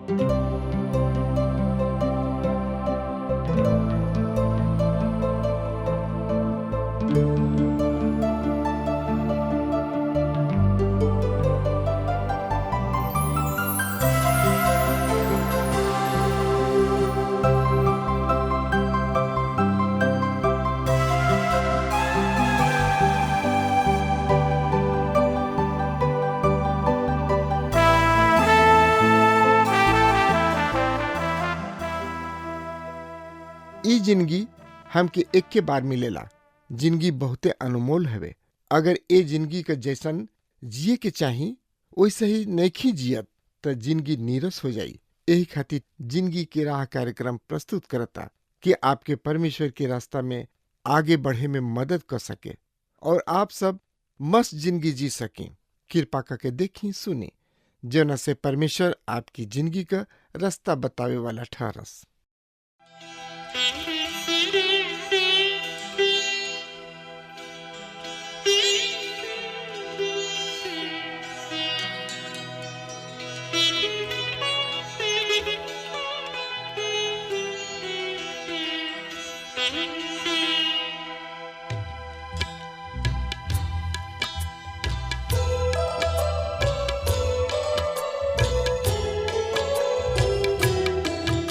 ई जिंदगी हमके एक के बार मिलेला। जिंदगी बहुते अनमोल हवे। अगर ए जिंदगी के जैसन जिए के चाही वैसे ही नहीं जियत त जिंदगी नीरस हो जाई। यही खातिर जिंदगी के राह कार्यक्रम प्रस्तुत करता कि आपके परमेश्वर के रास्ता में आगे बढ़े में मदद कर सके और आप सब मस्त जिंदगी जी सकें। कृपा करके देखी सुनी जना से परमेश्वर आपकी जिंदगी का रास्ता बतावे वाला ठहरस।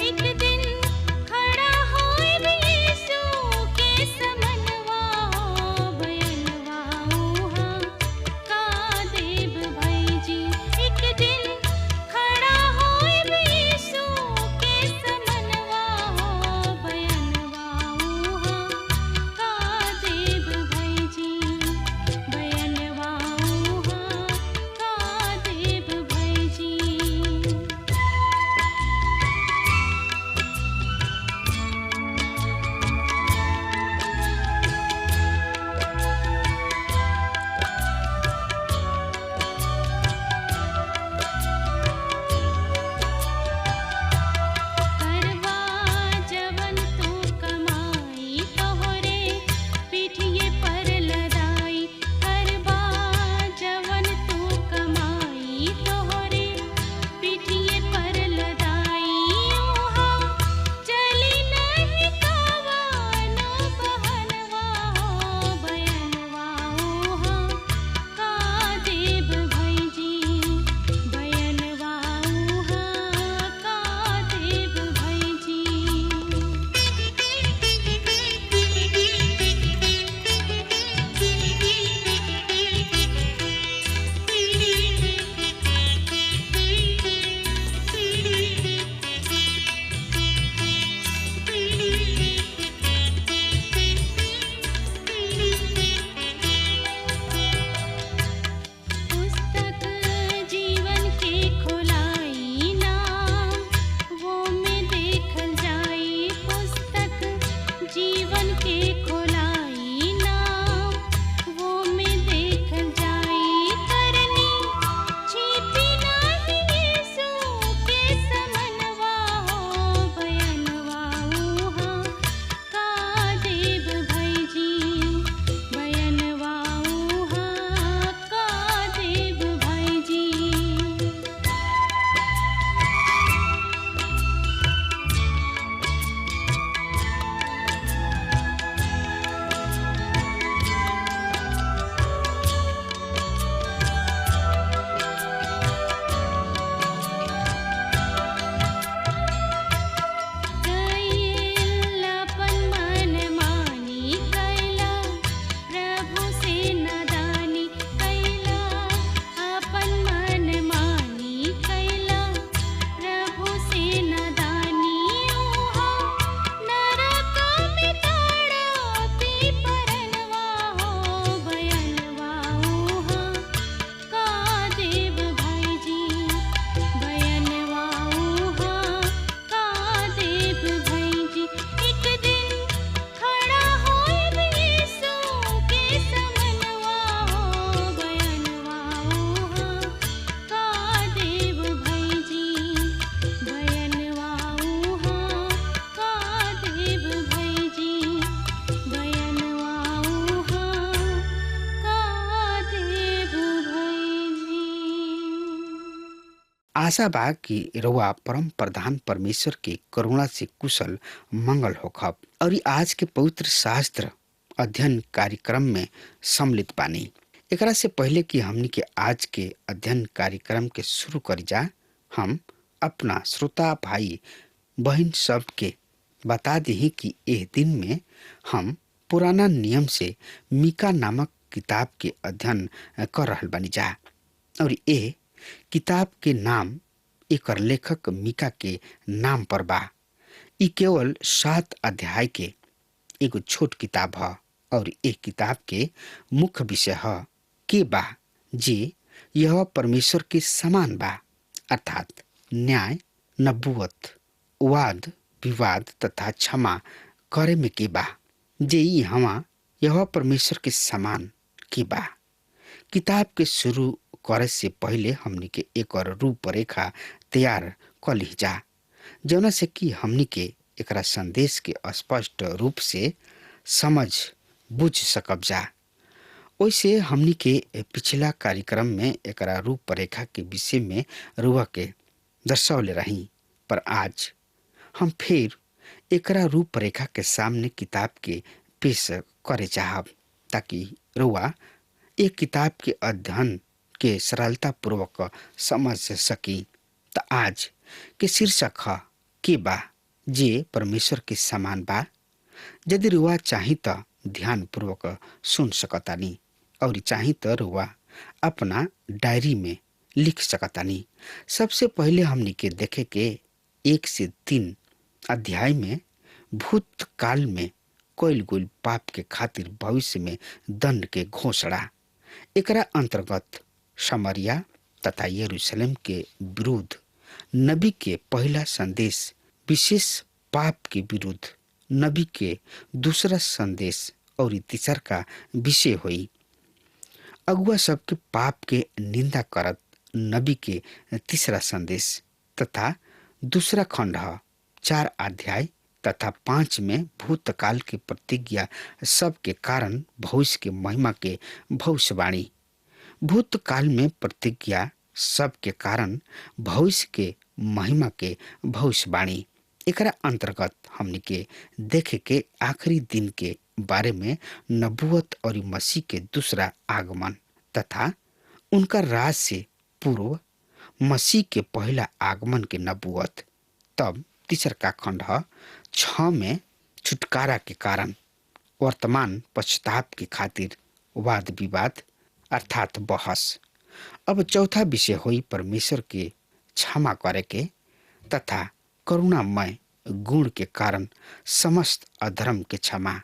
एक दिन आशा बा कि रउआ परम प्रधान परमेश्वर के करुणा से कुशल मंगल होखब और आज के पवित्र शास्त्र अध्ययन कार्यक्रम में सम्मिलित बानी। एकरा से पहले कि हमनी के आज के अध्ययन कार्यक्रम के शुरू करी जा, हम अपना श्रोता भाई बहन सब के बता दी कि एह दिन में हम पुराना नियम से मीका नामक किताब के अध्ययन कर रहल बानी जा और ए किताब के नाम एकर लेखक मीका के नाम पर बा। ई केवल 7 अध्याय के एगो छोट किताब ह और एक किताब के मुख्य विषय ह के बा जे यह परमेश्वर के समान बा, अर्थात न्याय, नबूवत, वाद विवाद तथा क्षमा करे में के बा, जे यहाँ यह परमेश्वर के समान के बा। किताब के शुरू करे से पहले हमनी के एक और रूपरेखा तैयार कर ली जा, जौना से कि हमनी के एकरा संदेश के स्पष्ट रूप से समझ बुझ सकब जा। वैसे हमनी के पिछला कार्यक्रम में एकरा रूपरेखा के विषय में रुआ के दर्शौले रही, पर आज हम फिर एकरा रूपरेखा के सामने किताब के पेश करे चाहब ताकि रुआ एक किताब के अध्ययन के सरलता पूर्वक समझ सकी। त आज के शीर्षक ह के बा जे परमेश्वर के समान बा। यदि रुआ चाही त ध्यान पूर्वक सुन सकतानी और चाही त रुआ अपना डायरी में लिख सकतानी। सबसे पहले हमनी के देखे के 1 से 3 अध्याय में भूतकाल में कोइल गुल पाप के खातिर भविष्य में दंड के घोषणा। एकरा अंतर्गत समरिया तथा यरूशलेम के विरुद्ध नबी के पहला संदेश, विशेष पाप के विरुद्ध नबी के दूसरा संदेश और तीसर का विषय हुई अगुआ सबके पाप के निंदा करत नबी के तीसरा संदेश तथा दूसरा खंड 4 अध्याय तथा 5 में भूतकाल के प्रतिज्ञा सब के कारण भविष्य के महिमा के भविष्यवाणी। भूतकाल में प्रतिज्ञा सब के कारण भविष्य के महिमा के भविष्यवाणी। एकरा अंतर्गत हमनी के देखे के आखिरी दिन के बारे में नबूवत और मसीह के दूसरा आगमन तथा उनका राज से पूर्व मसीह के पहला आगमन के नबूवत। तब तीसर का खंड 6 में छुटकारा के कारण वर्तमान पश्चाताप के खातिर वाद विवाद अर्थात बहस। अब चौथा विषय हुई परमेश्वर के क्षमा करे के तथा करुणामय गुण के कारण समस्त अधर्म के क्षमा।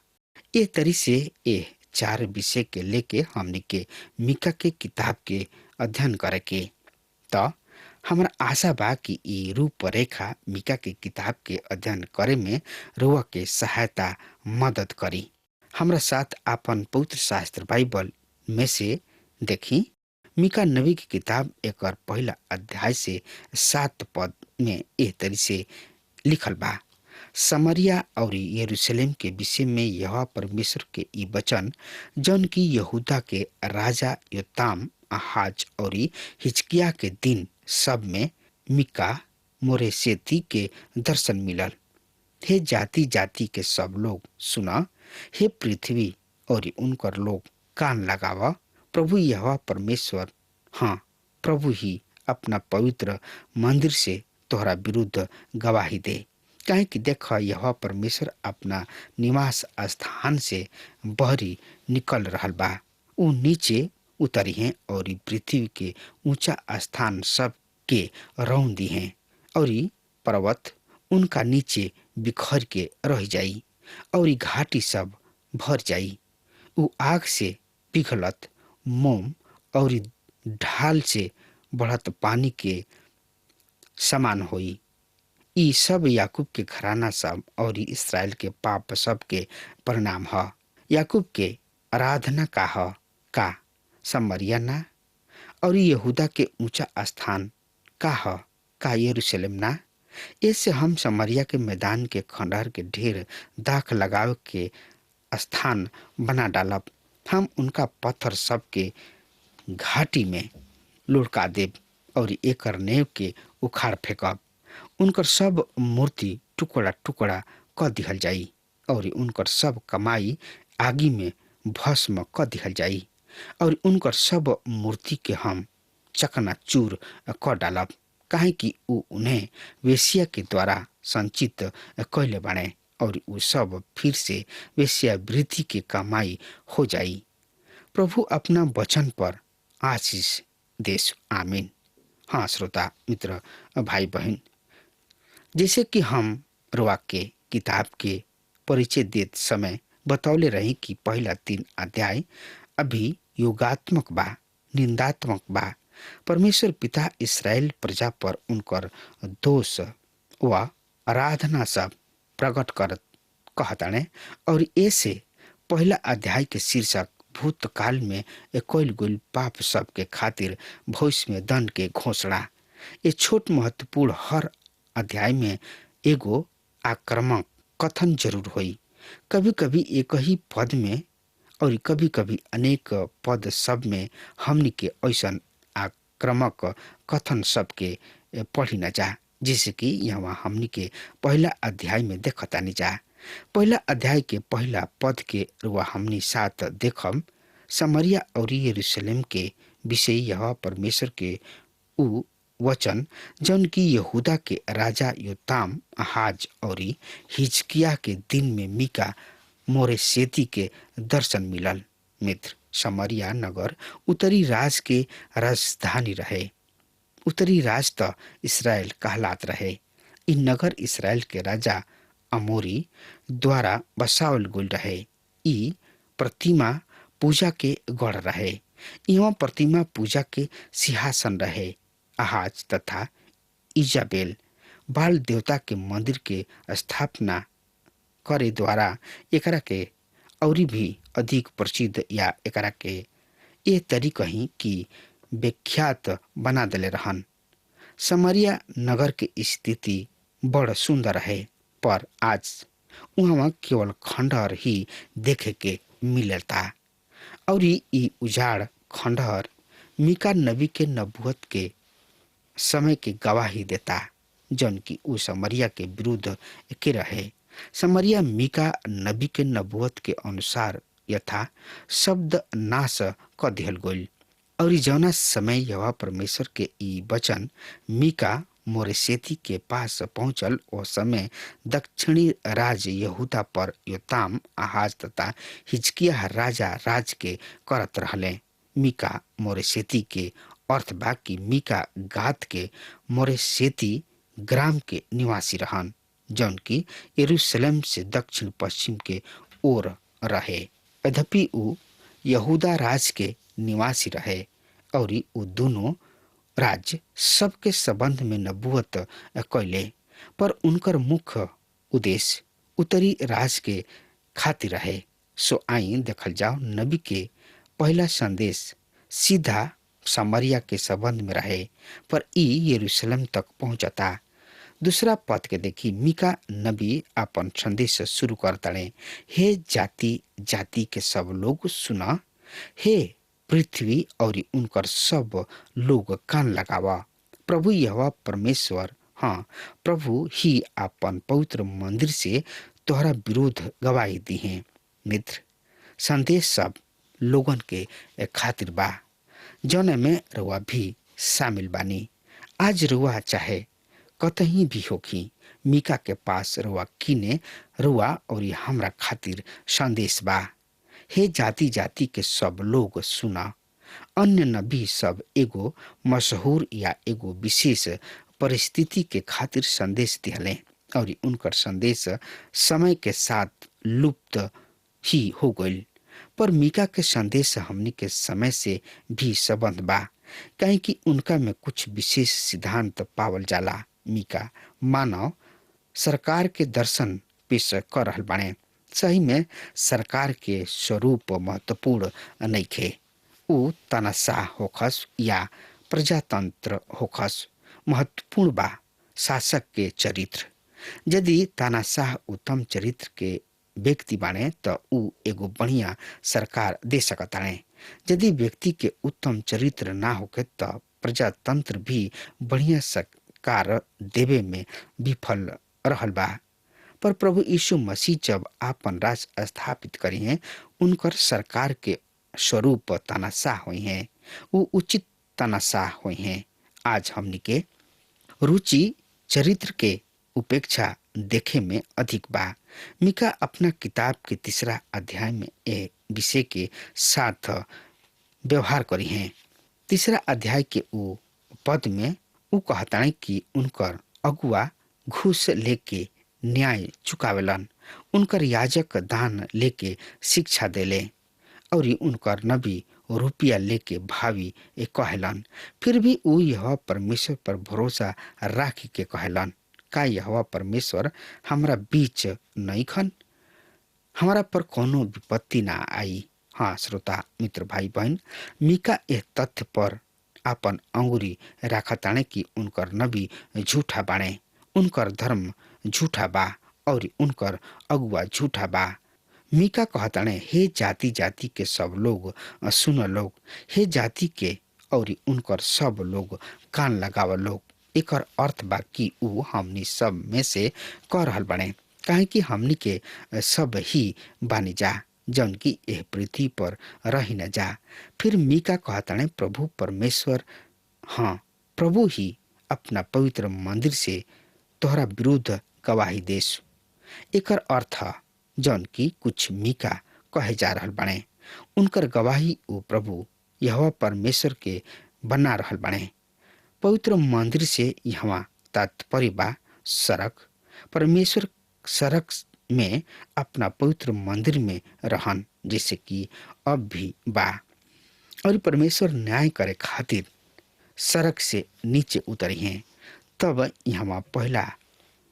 ये तरी से ये 4 विषय के लेके हमनी के मीका के किताब के अध्ययन करे के। तो हमरा आशा बा कि ये रूपरेखा मीका के किताब के अध्ययन करे में रुआ के सहायता मदद करी। हमरा साथ आपन पवित्र शास्त्र बाइबल में से देखी मीका नबी की किताब एक पहला अध्याय से 7 पद में एह तरी से लिखल बा। समरिया और यरूशलेम के विषय में यह परमेश्वर के ई वचन जौन की यहूदा के राजा योताम, आहाज और हिजकिया के दिन सब में मीका मोरेशेती के दर्शन मिलल। हे जाति जाति के सब लोग सुना, हे पृथ्वी और उनकर लोग कान लगावा। प्रभु यहोवा परमेश्वर, हाँ प्रभु ही अपना पवित्र मंदिर से तोहरा विरुद्ध गवाही दे। काहे कि देख यहोवा परमेश्वर अपना निवास स्थान से बहरी निकल रहल बा। ऊ नीचे उतरी हैं और पृथ्वी के ऊंचा स्थान सब के रौन दी हैं और पर्वत उनका नीचे बिखर के रह जाई और घाटी सब भर जाई। ऊ आग से पिघलत मोम और ढाल से बढ़त पानी के समान होई। ई सब याकूब के घराना सब और इस्राएल के पाप सब के परिणाम ह। याकूब के आराधना का ह का समरिया ना, और यहूदा के ऊंचा स्थान का ह का यरूशलेम ना। इससे हम समरिया के मैदान के खंडहर के ढेर दाख लगाव के स्थान बना डालब। हम उनका पत्थर सब के घाटी में लुढ़का देब और एकर नेव के उखाड़ फेंकब। उनकर सब मूर्ति टुकड़ा टुकड़ा क दिहल जाई और उनकर सब कमाई आगी में भस्म क दिहल जाई और उनकर सब मूर्ति के हम चकनाचूर क डालब, काहे कि ऊ उन्हें वेश्या के द्वारा संचित कैले बाणे और ऊ सब फिर से वेश्यावृत्ति के कमाई हो जाई। प्रभु अपना वचन पर आशीष देश। आमीन। हाँ श्रोता मित्र भाई बहन, जैसे कि हम रुआ के किताब के परिचय देत समय बतौले रही कि पहला 3 अध्याय अभी योगात्मक बा, निंदात्मक बा। परमेश्वर पिता इस्राएल प्रजा पर उनकर दोष व आराधना सब प्रकट करत कहताणे और ऐसे पहला अध्याय के शीर्षक भूतकाल में कईल गईल पाप सब के खातिर भविष्य में दंड के घोषणा। ये छोट महत्वपूर्ण हर अध्याय में एगो आक्रामक कथन जरूर होई। कभी कभी एक ही पद में और कभी कभी अनेक पद सब में हमनी के ऐसन आक्रामक कथन सब के पढ़ी न जा, जैसे कि यहाँ हमनी के पहला अध्याय में देखतानी जा। पहला अध्याय के पहला पद के रुआ हमनी साथ देखम समरिया और यरूशलेम के विषय यह परमेश्वर के ऊ वचन जौन की यहूदा के राजा योताम, आहाज और हिजकिया के दिन में मीका मोरेशेती के दर्शन मिलल। मित्र, समरिया नगर उत्तरी राज के राजधानी रहे। उत्तरी राज त इसराइल कहलात रहे। इ नगर इसराइल के राजा अमोरी द्वारा बसावल गईल रहे। इ प्रतिमा पूजा के गढ़ रहे। यहाँ प्रतिमा पूजा के सिंहासन रहे। आहाज तथा इजाबेल बाल देवता के मंदिर के स्थापना करे द्वारा एकरा के औरी भी अधिक प्रसिद्ध या एकरा के ये तरी कहीं कि विख्यात बना देले रहन। समरिया नगर के स्थिति बड़ सुंदर है, पर आज वहाँ केवल खंडहर ही देखे के मिलता और ई उजाड़ खंडहर मीका नबी के नबूवत के समय के गवाही देता, जौन की उ समरिया के विरुद्ध के रहे। समरिया मीका नबी के नबूवत के अनुसार यथा शब्द नाश क दिहल गईल और जौना समय यहोवा परमेश्वर के ई वचन मीका मोरेशेती के पास पहुंचल, ओ समय दक्षिणी राज यहूदा पर योताम, आहाज तथा हिजकिया राजा राज के करत रहले। मीका मोरेशेती के अर्थ बा कि मीका गात के मोरेशेती ग्राम के निवासी रहन, जौन की यरूशलेम से दक्षिण पश्चिम के ओर रहे। यद्यपि उ यहूदा राज के निवासी रहे और उ दोनों राज्य सबके संबंध में नबूवत कैले, पर उनकर मुख्य उद्देश्य उत्तरी राज के खातिर रहे। सो आई देखल जाओ नबी के पहला संदेश सीधा समरिया के संबंध में रहे, पर ई यरूशलेम तक पहुंचता। दूसरा पद के देखी, मीका नबी अपन संदेश शुरू करताड़े। हे जाति जाति के सब लोग सुना, हे पृथ्वी और उनकर सब लोग कान लगावा। प्रभु यहोवा परमेश्वर, हाँ प्रभु ही अपन पवित्र मंदिर से तोहरा विरोध गवाही दी है। मित्र, संदेश सब लोगन के खातिर बा, जौन में रुआ भी शामिल बानी। आज रुआ चाहे कतही भी होखी, मीका के पास रुआ कीने रुआ और हमरा खातिर संदेश बा। हे जाति जाति के सब लोग सुना। अन्य नबी सब एगो मशहूर या एगो विशेष परिस्थिति के खातिर संदेश दिहले और उनकर संदेश समय के साथ लुप्त ही हो गईल, पर मीका के संदेश हमनी के समय से भी संबंध बा, कहीं कि उनका में कुछ विशेष सिद्धांत पावल जाला। मीका मानव सरकार के दर्शन पेश कर रहल बाणे। सही में सरकार के स्वरूप महत्वपूर्ण नइखे। उ तानाशाह होखस या प्रजातंत्र होखस, महत्वपूर्ण बा शासक के चरित्र। यदि तानाशाह उत्तम चरित्र के व्यक्ति बाणे त उ एगो बढ़िया सरकार दे सकताणे। यदि व्यक्ति के उत्तम चरित्र ना होके त प्रजातंत्र भी बढ़िया सरकार देवे में विफल रहल बा। पर प्रभु यीशु मसीह जब आपन राज स्थापित करी हैं, उनकर सरकार के स्वरूप तनाशाह हुई हैं, वो उचित तनाशाह हुई हैं। आज हमनी के रुचि चरित्र के उपेक्षा देखे में अधिक बा। मिका अपना किताब के 3 अध्याय में ए विषय के साथ व्यवहार करी हैं। 3 अध्याय के वो पद में वो कहताने कि उनकर अगुआ घूस लेके न्याय चुकावेलन, उनकर याजक दान लेके शिक्षा देले और उनकर नबी रुपया लेके भावी कहलन। फिर भी वो यह परमेश्वर पर भरोसा राख के कहलन, का यह परमेश्वर हमारा बीच नहीं खन, हमारा पर कोनो विपत्ति ना आई। हाँ श्रोता मित्र भाई बहन, मिका यह तथ्य पर आपन अंगुरी राखताने कि उनकर नबी झूठा बाणे, उनकर धर्म झूठा बा और उनकर अगुआ झूठा बा। मिका कहताने, हे जाति जाति के सब लोग सुन लोग, हे जाति के और उनकर सब लोग कान लगाव लोग। एकर अर्थ बा कि ऊ हमनी सब में से कह रहल बने, काहे कि हमनी के सब ही बानी जा जौन की यह पृथ्वी पर रही न जा। फिर मिका कहताने, प्रभु परमेश्वर, हाँ प्रभु ही अपना पवित्र मंदिर से तोहरा विरुद्ध गवाही देस। एकर अर्थ जौन की कुछ मिका कहे जा रहल बने, उनकर गवाही वो प्रभु यहोवा परमेश्वर के बना रहल बने। पवित्र मंदिर से यहाँ तात्पर्य बा सड़क। परमेश्वर सड़क में अपना पवित्र मंदिर में रहन, जैसे कि अब भी बा। और परमेश्वर न्याय करे खातिर सड़क से नीचे उतरी हैं। तब यहाँ पहला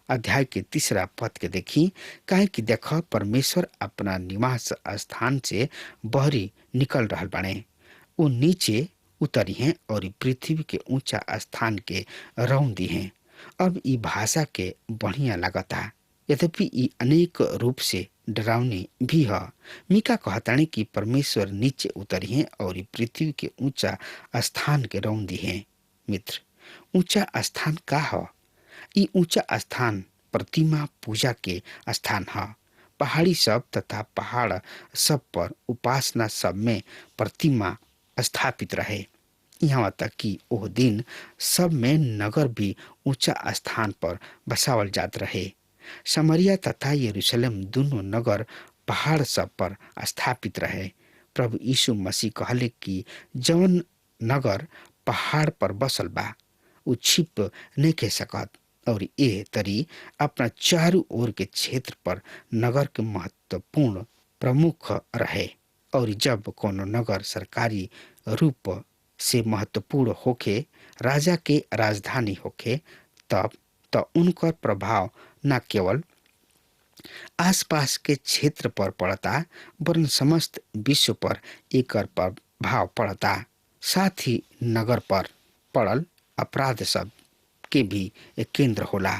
अध्याय के 3 पद के देखी, काहे कि देख परमेश्वर अपना निवास स्थान से बहरी निकल रहल बने, वो नीचे उतरी हैं और पृथ्वी के ऊंचा स्थान के रौंदी हैं। अब ई भाषा के बढ़िया लगता, यद्यपि ई अनेक रूप से डरावनी भी है। मिका कहताने कि परमेश्वर नीचे उतरी हैं और पृथ्वी के ऊंचा स्थान के रौंदी हैं। मित्र, ऊंचा स्थान का है? ई ऊंचा स्थान प्रतिमा पूजा के स्थान है। पहाड़ी सब तथा पहाड़ सब पर उपासना सब में प्रतिमा स्थापित रहे। यहाँ तक कि ओह दिन सब में नगर भी ऊंचा स्थान पर बसावल जात रहे। समरिया तथा यरूशलेम दोनों नगर पहाड़ सब पर स्थापित रहे। प्रभु यीशु मसीह कहले कि जौन नगर पहाड़ पर बसल बा उ छिप नहीं कह सकत, और ये तरी अपना चारों ओर के क्षेत्र पर नगर के महत्वपूर्ण प्रमुख रहे। और जब कोनो नगर सरकारी रूप से महत्वपूर्ण होके, राजा के राजधानी होके, तब तो उनका प्रभाव न केवल आसपास के क्षेत्र पर पड़ता, वरन समस्त विश्व पर एकर प्रभाव पड़ता। साथ ही नगर पर पड़ल अपराध सब के भी एक केंद्र होला।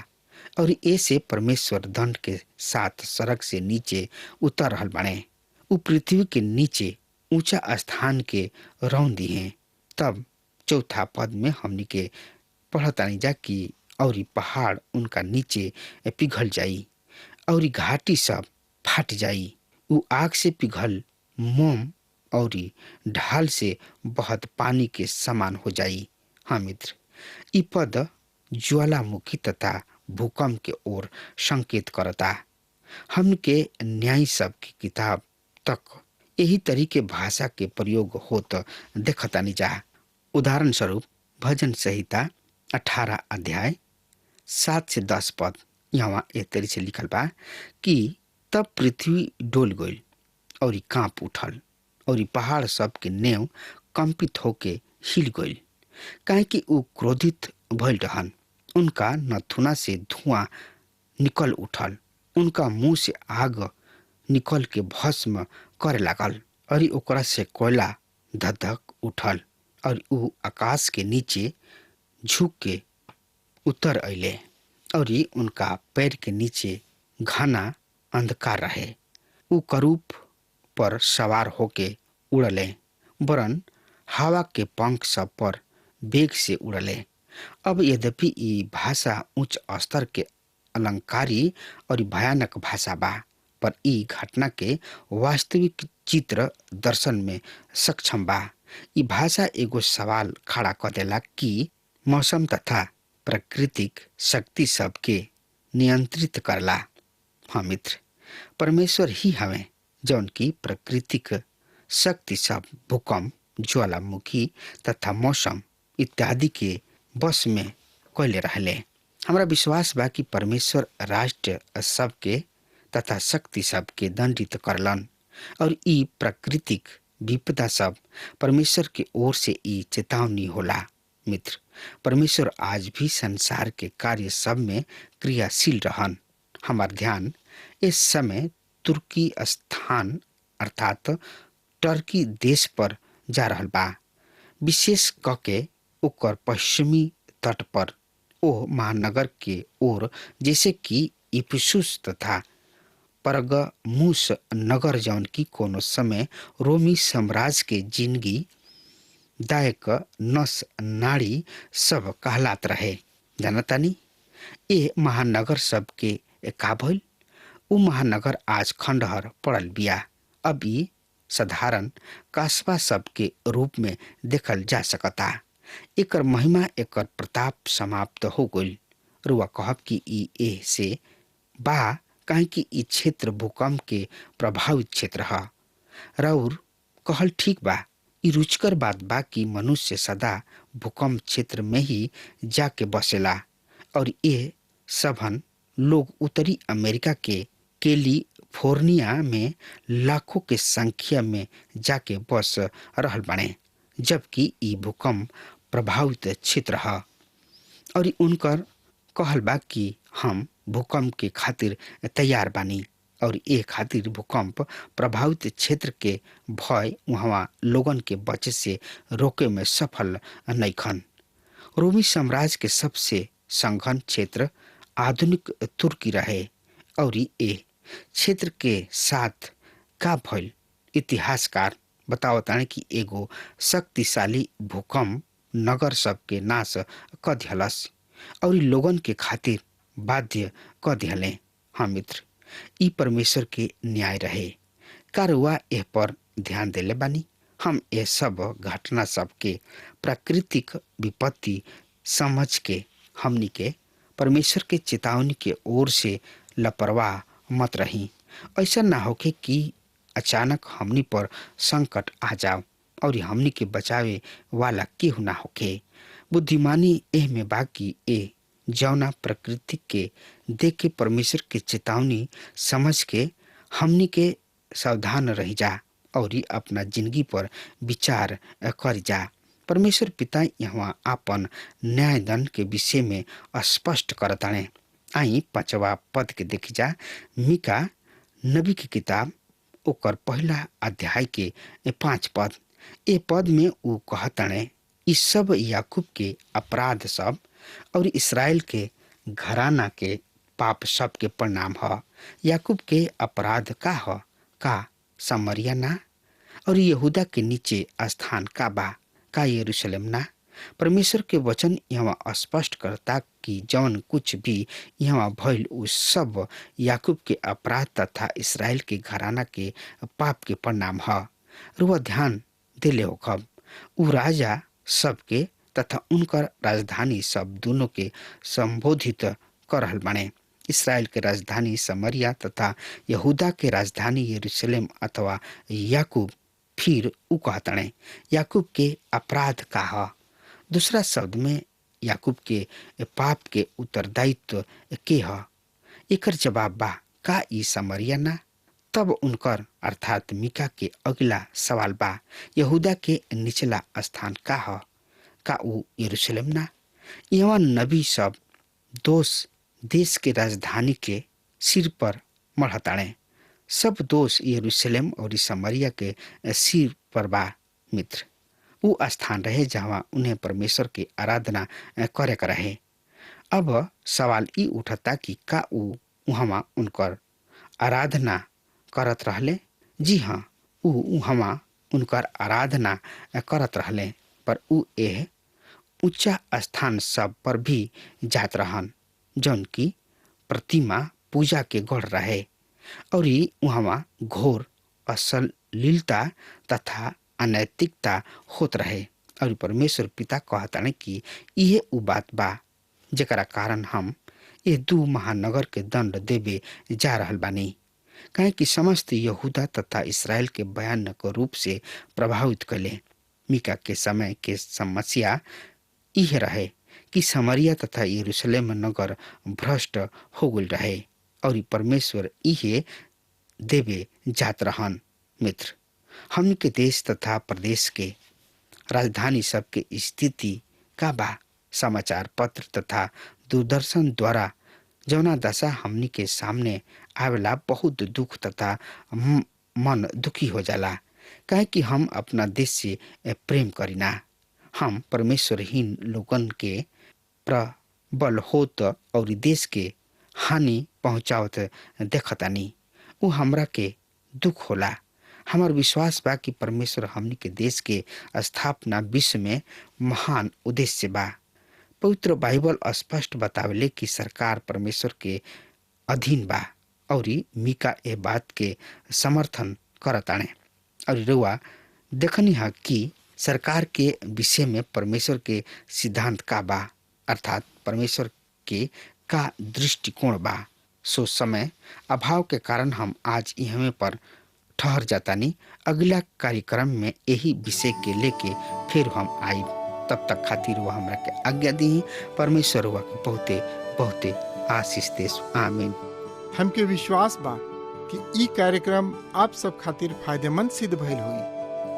और ऐसे परमेश्वर दंड के साथ सड़क से नीचे उतर रहल बने, उ पृथ्वी के नीचे ऊंचा स्थान के रौंदी हैं। तब चौथा पद में हमनी के पढ़तानी जा कि और पहाड़ उनका नीचे पिघल जाई और घाटी सब फाट जाई, उ आग से पिघल मोम और ढाल से बहुत पानी के समान हो जाई। हाँ मित्र, ई पद ज्वालामुखी तथा भूकंप के ओर संकेत करता। हमके न्याय सब की किताब तक यही तरीके भाषा के प्रयोग होत देखतानी जा। उदाहरण स्वरूप भजन संहिता 18 अध्याय 7 से 10 पद यहाँ एक तरी से लिखल बा कि तब पृथ्वी डोल गई और कांप उठल और पहाड़ सब के नेव कंपित होके हिल गई, काहे कि उ क्रोधित भइल रहन। उनका नथुना से धुआं निकल उठल, उनका मुंह से आग निकल के भस्म करे लागल और ओकरा से कोयला धधक उठल और उ आकाश के नीचे झुक के उतर अइले और उनका पैर के नीचे घना अंधकार रहे। उ करूप पर सवार होके उड़ले, वरन हवा के पंख सब पर वेग से उड़ले। अब यद्यपि ई भाषा उच्च स्तर के अलंकारी और भयानक भाषा बा, पर ई घटना के वास्तविक चित्र दर्शन में सक्षम बा। ई भाषा एगो सवाल खड़ा कर देला कि मौसम तथा प्राकृतिक शक्ति सबके नियंत्रित करला। हाँ मित्र, परमेश्वर ही हमें जौन की प्राकृतिक शक्ति सब, भूकंप, ज्वालामुखी तथा मौसम इत्यादि के बस में कैले रहले। हमारा विश्वास बा कि परमेश्वर राष्ट्र सबके तथा शक्ति सबके दंडित करलन और ई प्राकृतिक विपदा सब परमेश्वर के ओर से ई चेतावनी होला। मित्र, परमेश्वर आज भी संसार के कार्य सब में क्रियाशील रहन। हमार ध्यान इस समय तुर्की स्थान अर्थात टर्की देश पर जा रहल बा, विशेष करके ओकर पश्चिमी तट पर ओ महानगर के ओर, जैसे कि इफिसुस तथा परगमुस नगर जौन की कोनो समय रोमी साम्राज्य के जिंदगी दायक नस नाड़ी सब कहलात रहे। जानतानी ए महानगर सब के का भइल? उ महानगर आज खंडहर पड़ल बिया। अब ई साधारण कस्बा सब के रूप में देखल जा सकता। एकर महिमा, एकर प्रताप समाप्त हो गइल। रुआ कहब कि ई ए से बा काहे कि ई क्षेत्र भूकंप के प्रभावित क्षेत्र है। राउर कहल ठीक बा। ई रुचकर बात बा कि मनुष्य सदा भूकंप क्षेत्र में ही जाके बसेला और ये सबन लोग उत्तरी अमेरिका के कैलिफोर्निया में लाखों के संख्या में जाके बस रहल बने, जबकि ई भूकंप प्रभावित क्षेत्र है। और उनकर कहल बा कि हम भूकंप के खातिर तैयार बानी और ए खातिर भूकंप प्रभावित क्षेत्र के भय वहाँ लोगन के बचे से रोके में सफल नइखन। रोमी साम्राज्य के सबसे संघन क्षेत्र आधुनिक तुर्की रहे और ए क्षेत्र के साथ का भइल इतिहासकार बतावताने कि एगो शक्तिशाली भूकंप नगर सब के नाश क दिहलस और लोगन के खातिर बाध्य क दिहले। हाँ मित्र, ई परमेश्वर के न्याय रहे। कारवा एह पर ध्यान देले बानी। हम ये सब घटना सब के प्राकृतिक विपत्ति समझ के हमनी के परमेश्वर के चेतावनी के ओर से लापरवाह मत रही। ऐसा ना होके कि अचानक हमनी पर संकट आ जाओ और हमनी के बचावे वाला केहू ना होके। बुद्धिमानी एह में बाकी ए जौना प्रकृति के देख के परमेश्वर के चेतावनी समझ के हमनी के सावधान रह जा और अपना जिंदगी पर विचार कर जा। परमेश्वर पिता यहाँ आपन न्याय दंड के विषय में स्पष्ट करताने। आई 5वां पद के देखी जा। मीका नबी की किताब ओकर पहला अध्याय के 5 पद। ए पद में ऊ कहताने, इस सब याकूब के अपराध सब और इस्राएल के घराना के पाप सब के परिणाम ह। याकूब के अपराध का ह? का समरिया ना? और यहूदा के नीचे स्थान का बा? का यरूशलेम ना? परमेश्वर के वचन यहाँ स्पष्ट करता कि जौन कुछ भी यहाँ भइल उ सब याकूब के अपराध तथा इस्राएल के घराना के पाप के परिणाम ह। रुआ ध्यान दिले होखब, उ राजा सबके तथा उनकर राजधानी सब दोनों के संबोधित कर रहल बाने। इस्राएल के राजधानी समरिया तथा यहूदा के राजधानी यरूशलेम अथवा याकूब। फिर उ कहताने याकूब के अपराध का ह? दूसरा शब्द में याकूब के पाप के उत्तरदायित्व के ह? एकर जवाब बा का ई समरिया ना? तब उनकर अर्थात मीका के अगला सवाल बा, यहूदा के निचला स्थान का ह? का उ यरूशलेम ना? यहाँ नबी सब दोष देश के राजधानी के सिर पर मढ़ताड़े। सब दोष यरूशलेम और समरिया के सिर पर बा। मित्र, उ स्थान रहे जहाँ उन्हें परमेश्वर की आराधना करे कर रहे। अब सवाल ई उठता कि का उ वहाँ उनकर आराधना करत रहले? जी हाँ, उ वहाँ उनकर आराधना करत रहले, पर उ एह ऊंचा स्थान सब पर भी जात रहन जौन की प्रतिमा पूजा के गढ़ रहे और वहाँ घोर अश्लीलता तथा अनैतिकता होत रहे। और परमेश्वर पिता कहताने कि यह उ बात बा जेकरा कारण हम ये दू महानगर के दंड देवे जा रहल बानी, काहे कि समस्त यहूदा तथा इसराइल के भयानक रूप से प्रभावित कले। मीका के समय के समस्या यह रहे कि समरिया तथा यरूशलेम नगर भ्रष्ट हो गल रहे और परमेश्वर इहे देवे जात रहन। मित्र, हम के देश तथा प्रदेश के राजधानी सब के स्थिति का बा समाचार पत्र तथा दूरदर्शन द्वारा जौना दशा हमनी के सामने आवेला बहुत दुख तथा मन दुखी हो जाला, काहे कि हम अपना देश से प्रेम करीना। हम परमेश्वरहीन लोगन के प्रबल होत और देश के हानि पहुंचावत देखतानी, वो हमरा के दुख होला। हमार विश्वास बा कि परमेश्वर हमनी के देश के स्थापना विश्व में महान उद्देश्य बा। पवित्र बाइबल स्पष्ट बतावेले कि सरकार परमेश्वर के अधीन बा और मीका ए बात के समर्थन करताने। और रउआ देखनी है कि सरकार के विषय में परमेश्वर के सिद्धांत का बा, अर्थात परमेश्वर के का दृष्टिकोण बा। सो समय अभाव के कारण हम आज यहाँ पर ठहर जातानी। अगला कार्यक्रम में यही विषय के लेके फिर हम आई। तब तक खातिर वह हमरा के आज्ञा दी। परमेश्वर वह के बहुते बहुते आशीष देस। आमीन। हमके विश्वास बा कि ई कार्यक्रम आप सब खातिर फायदेमंद सिद्ध भइल हुई।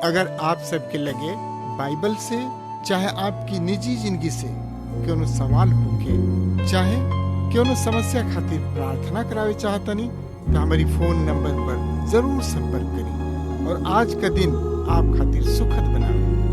अगर आप सबके लगे बाइबल से चाहे आपकी निजी जिंदगी से कोनो सवाल होके चाहे कोनो समस्या खातिर प्रार्थना करावे चाहतनी तो हमारी फोन नंबर पर जरूर संपर्क करें और आज का दिन आप खातिर सुखद बनावे।